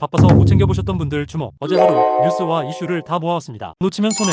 바빠서 못 챙겨보셨던 분들 주목. 어제 하루 뉴스와 이슈를 다 모아왔습니다. 놓치면 손해.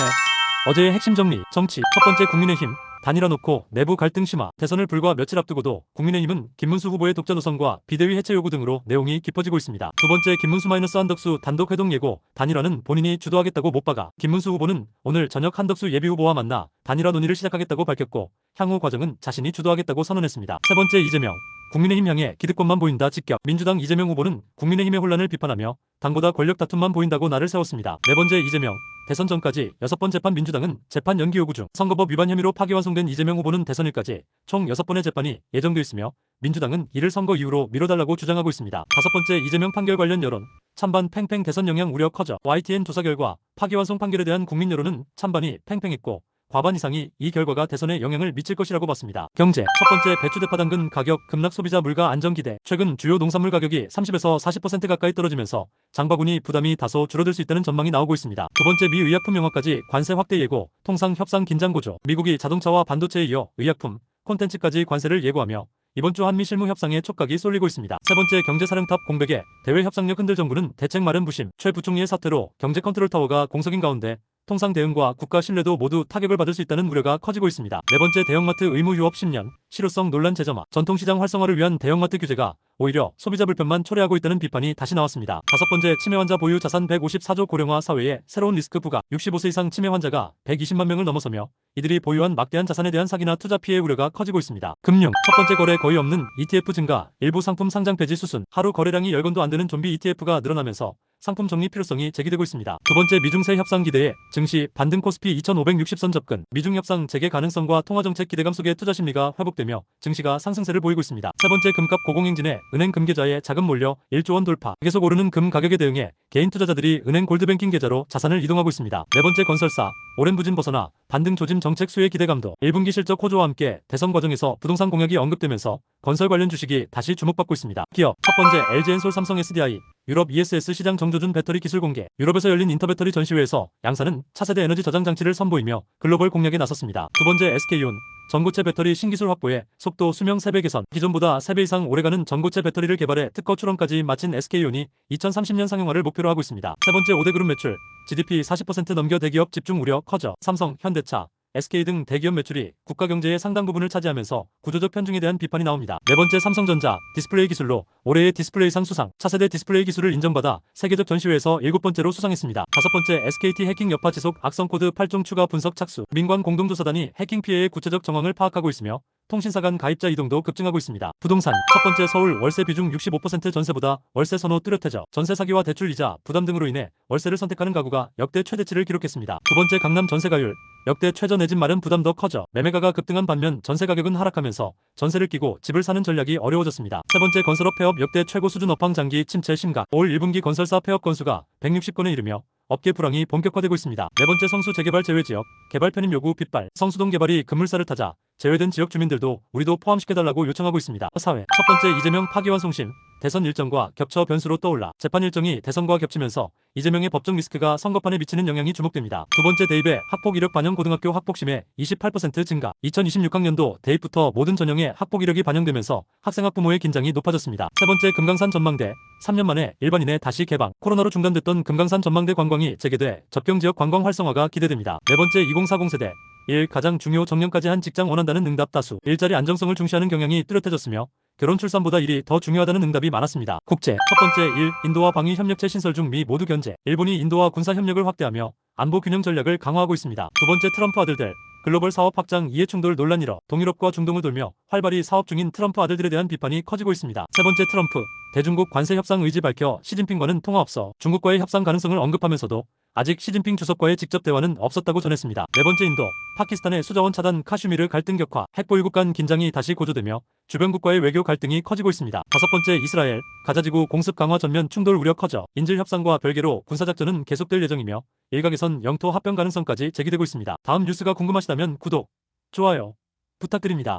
어제의 핵심 정리. 정치. 첫 번째 국민의힘. 단일화 놓고 내부 갈등 심화. 대선을 불과 며칠 앞두고도 국민의힘은 김문수 후보의 독자 노선과 비대위 해체 요구 등으로 내용이 깊어지고 있습니다. 두 번째 김문수 한덕수 단독 회동 예고. 단일화는 본인이 주도하겠다고 못 박아. 김문수 후보는 오늘 저녁 한덕수 예비 후보와 만나 단일화 논의를 시작하겠다고 밝혔고 향후 과정은 자신이 주도하겠다고 선언했습니다. 세 번째 이재명. 국민의힘 향해 기득권만 보인다 직격. 민주당 이재명 후보는 국민의힘의 혼란을 비판하며 당보다 권력 다툼만 보인다고 날을 세웠습니다. 네 번째 이재명. 대선 전까지 6번 재판. 민주당은 재판 연기 요구 중. 선거법 위반 혐의로 파기환송된 이재명 후보는 대선일까지 총 6번의 재판이 예정돼 있으며 민주당은 이를 선거 이후로 미뤄달라고 주장하고 있습니다. 다섯 번째 이재명 판결 관련 여론. 찬반 팽팽. 대선 영향 우려 커져. YTN 조사 결과 파기환송 판결에 대한 국민 여론은 찬반이 팽팽했고 과반 이상이 이 결과가 대선에 영향을 미칠 것이라고 봤습니다. 경제. 첫 번째 배추대파 당근 가격 급락. 소비자 물가 안정 기대. 최근 주요 농산물 가격이 30에서 40% 가까이 떨어지면서 장바구니 부담이 다소 줄어들 수 있다는 전망이 나오고 있습니다. 두 번째 미 의약품 영화까지 관세 확대 예고. 통상 협상 긴장 고조. 미국이 자동차와 반도체에 이어 의약품, 콘텐츠까지 관세를 예고하며 이번 주 한미 실무 협상에 촉각이 쏠리고 있습니다. 세 번째 경제사령탑 공백에 대외 협상력 흔들. 정부는 대책 마련 부심. 최 부총리의 사태로 경제 컨트롤 타워가 공석인 가운데 통상 대응과 국가 신뢰도 모두 타격을 받을 수 있다는 우려가 커지고 있습니다. 네 번째 대형마트 의무 유업 10년. 실효성 논란 재점화. 전통시장 활성화를 위한 대형마트 규제가 오히려 소비자 불편만 초래하고 있다는 비판이 다시 나왔습니다. 다섯 번째 치매 환자 보유 자산 154조. 고령화 사회에 새로운 리스크 부과. 65세 이상 치매 환자가 120만 명을 넘어서며 이들이 보유한 막대한 자산에 대한 사기나 투자 피해 우려가 커지고 있습니다. 금융. 첫 번째 거래 거의 없는 ETF 증가. 일부 상품 상장 폐지 수순. 하루 거래량이 10건도 안 되는 좀비 ETF가 늘어나면서 상품 정리 필요성이 제기되고 있습니다. 두 번째 미중세 협상 기대에 증시 반등. 코스피 2560선 접근. 미중 협상 재개 가능성과 통화정책 기대감 속에 투자 심리가 회복되며 증시가 상승세를 보이고 있습니다. 세 번째 금값 고공행진에 은행 금계좌에 자금 몰려 1조 원 돌파. 계속 오르는 금 가격에 대응해 개인 투자자들이 은행 골드뱅킹 계좌로 자산을 이동하고 있습니다. 네 번째 건설사. 오랜 부진 벗어나 반등 조짐. 정책 수혜 기대감도. 1분기 실적 호조와 함께 대선 과정에서 부동산 공약이 언급되면서 건설 관련 주식이 다시 주목받고 있습니다. 기업. 첫 번째 LG엔솔 삼성 SDI. 유럽 ESS 시장 정조준 배터리 기술 공개. 유럽에서 열린 인터배터리 전시회에서 양사는 차세대 에너지 저장 장치를 선보이며 글로벌 공략에 나섰습니다. 두 번째 SK온. 전고체 배터리 신기술 확보에 속도 수명 3배 개선. 기존보다 3배 이상 오래가는 전고체 배터리를 개발해 특허 출원까지 마친 SK온이 2030년 상용화를 목표로 하고 있습니다. 세 번째 5대 그룹 매출. GDP 40% 넘겨 대기업 집중 우려 커져. 삼성, 현대차, SK 등 대기업 매출이 국가 경제의 상당 부분을 차지하면서 구조적 편중에 대한 비판이 나옵니다. 네 번째 삼성전자. 디스플레이 기술로 올해의 디스플레이상 수상. 차세대 디스플레이 기술을 인정받아 세계적 전시회에서 7번째로 수상했습니다. 다섯 번째 SKT 해킹 여파 지속. 악성 코드 8종 추가 분석 착수. 민관 공동조사단이 해킹 피해의 구체적 정황을 파악하고 있으며 통신사 간 가입자 이동도 급증하고 있습니다. 부동산. 첫 번째 서울 월세 비중 65% 전세보다 월세 선호 뚜렷해져. 전세 사기와 대출 이자 부담 등으로 인해 월세를 선택하는 가구가 역대 최대치를 기록했습니다. 두 번째 강남 전세가율. 역대 최저 내 집 마련 부담 더 커져. 매매가가 급등한 반면 전세 가격은 하락하면서 전세를 끼고 집을 사는 전략이 어려워졌습니다. 세 번째 건설업 폐업. 역대 최고 수준 업황 장기 침체 심각. 올 1분기 건설사 폐업 건수가 160건에 이르며 업계 불황이 본격화되고 있습니다. 네 번째 성수 재개발 제외지역. 개발 편입 요구 빗발. 성수동 개발이 급물살을 타자 제외된 지역 주민들도 우리도 포함시켜달라고 요청하고 있습니다. 사회. 첫 번째 이재명 파기환송심. 대선 일정과 겹쳐 변수로 떠올라. 재판 일정이 대선과 겹치면서 이재명의 법적 리스크가 선거판에 미치는 영향이 주목됩니다. 두 번째 대입의 학폭 이력 반영. 고등학교 학폭심에 28% 증가. 2026학년도 대입부터 모든 전형의 학폭 이력이 반영되면서 학생 학부모의 긴장이 높아졌습니다. 세 번째 금강산 전망대. 3년 만에 일반인에 다시 개방. 코로나로 중단됐던 금강산 전망대 관광이 재개돼 접경지역 관광 활성화가 기대됩니다. 네 번째 2040 세대. 1. 가장 중요 정년까지 한 직장 원한다는 응답 다수. 일자리 안정성을 중시하는 경향이 뚜렷해졌으며 결혼 출산보다 일이 더 중요하다는 응답이 많았습니다. 국제. 첫 번째 1. 인도와 방위 협력체 신설 중. 미 모두 견제. 일본이 인도와 군사 협력을 확대하며 안보 균형 전략을 강화하고 있습니다. 두 번째 트럼프 아들들. 글로벌 사업 확장 이해 충돌 논란 일어. 동유럽과 중동을 돌며 활발히 사업 중인 트럼프 아들들에 대한 비판이 커지고 있습니다. 세 번째 트럼프. 대중국 관세 협상 의지 밝혀 시진핑과는 통화 없어. 중국과의 협상 가능성을 언급하면서도 아직 시진핑 주석과의 직접 대화는 없었다고 전했습니다. 네 번째 인도. 파키스탄의 수자원 차단. 카슈미르 갈등 격화. 핵보유국 간 긴장이 다시 고조되며 주변국과의 외교 갈등이 커지고 있습니다. 다섯 번째 이스라엘. 가자지구 공습 강화 전면 충돌 우려 커져. 인질 협상과 별개로 군사작전은 계속될 예정이며 일각에선 영토 합병 가능성까지 제기되고 있습니다. 다음 뉴스가 궁금하시다면 구독, 좋아요 부탁드립니다.